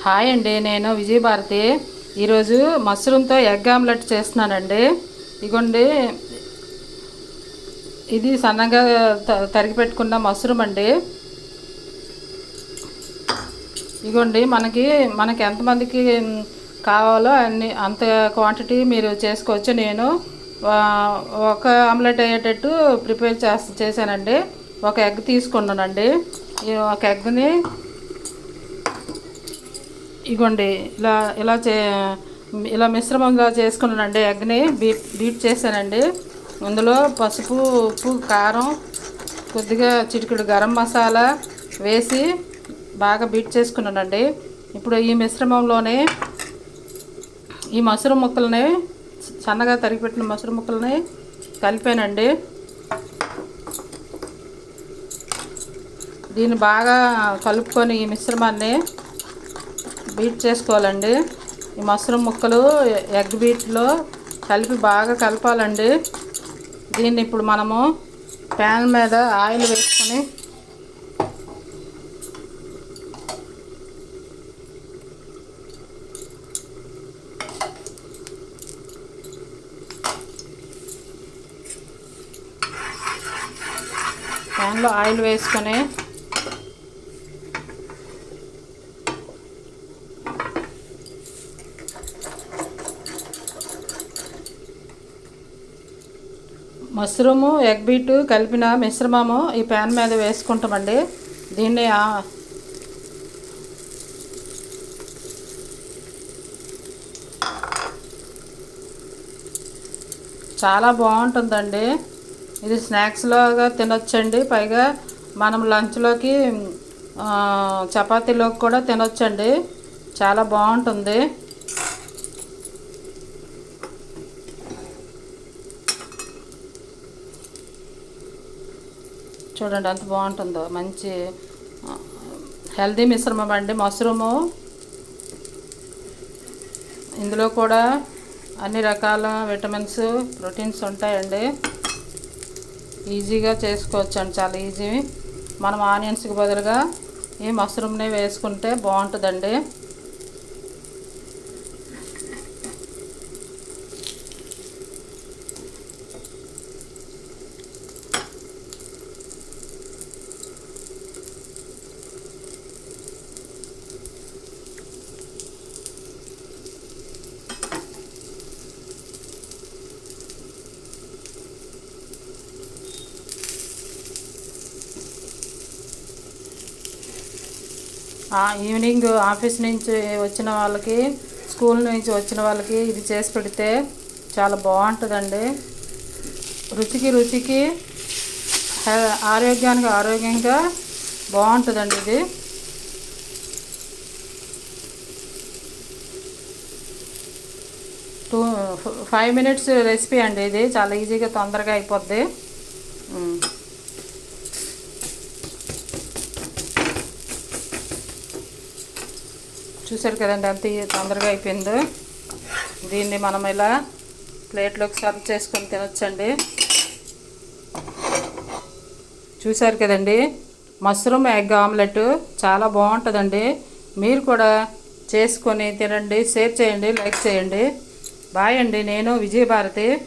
Hi అండి, నేను విజయభారతి. ఈరోజు మష్రూమ్తో ఎగ్ ఆమ్లెట్ చేస్తున్నానండి. ఇగోండి, ఇది సన్నగా తరిగి పెట్టుకున్న మష్రూమ్ అండి. ఇగోండి, మనకి ఎంతమందికి కావాలో అంత క్వాంటిటీ మీరు చేసుకోవచ్చు. నేను ఒక ఆమ్లెట్ అయ్యేటట్టు ప్రిపేర్ చేశానండి. ఒక ఎగ్ తీసుకున్నానండి. ఒక ఎగ్ని ఇగోండి ఇలా మిశ్రమంగా చేసుకున్నానండి. ఎగ్ని బీట్ చేశానండి. అందులో పసుపు, ఉప్పు, కారం, కొద్దిగా చిటికెడు గరం మసాలా వేసి బాగా బీట్ చేసుకున్నానండి. ఇప్పుడు ఈ మిశ్రమంలోనే ఈ మష్రూమ్ ముక్కల్ని, సన్నగా తరిగిపెట్టిన మష్రూమ్ ముక్కల్ని కలిపానండి. దీన్ని బాగా కలుపుకొని ఈ మిశ్రమాన్ని బీట్ చేసుకోవాలండి. ఈ మష్రూమ్ ముక్కలు ఎగ్ బీట్లో కలిపి బాగా కలపాలండి. దీన్ని ఇప్పుడు మనము ప్యాన్ మీద ఆయిల్ వేసుకొని ప్యాన్లో ఆయిల్ వేసుకొని మష్రూము, ఎగ్ బీటు కలిపిన మిశ్రమము ఈ ప్యాన్ మీద వేసుకుంటామండి. దీన్ని చాలా బాగుంటుందండి. ఇది స్నాక్స్ లాగా తినొచ్చండి. పైగా మనం లంచ్లోకి, చపాతీలోకి కూడా తినొచ్చండి. చాలా బాగుంటుంది. చూడండి ఎంత బాగుంటుందో. మంచి హెల్దీ మిశ్రమం అండి మష్రూము. ఇందులో కూడా అన్ని రకాల విటమిన్స్, ప్రోటీన్స్ ఉంటాయండి. ఈజీగా చేసుకోవచ్చండి, చాలా ఈజీ. మనం ఆనియన్స్కి బదులుగా ఈ మష్రూమ్ని వేసుకుంటే బాగుంటుందండి. ఈవినింగ్ ఆఫీస్ నుంచి వచ్చిన వాళ్ళకి, స్కూల్ నుంచి వచ్చిన వాళ్ళకి ఇది చేసి పెడితే చాలా బాగుంటుందండి. రుచికి ఆరోగ్యంగా బాగుంటుందండి ఇది. టూ 5 minutes రెసిపీ అండి. ఇది చాలా ఈజీగా, తొందరగా అయిపోద్ది. చూసారు కదండి ఎంత తొందరగా అయిపోయిందో. దీన్ని మనం ఇలా ప్లేట్లోకి సర్వ్ చేసుకొని తినొచ్చండి. చూసారు కదండి, మష్రూమ్ ఎగ్ ఆమ్లెట్ చాలా బాగుంటుందండి. మీరు కూడా చేసుకొని తినండి, షేర్ చేయండి, లైక్ చేయండి. బాయ్ అండి, నేను విజయభారతి.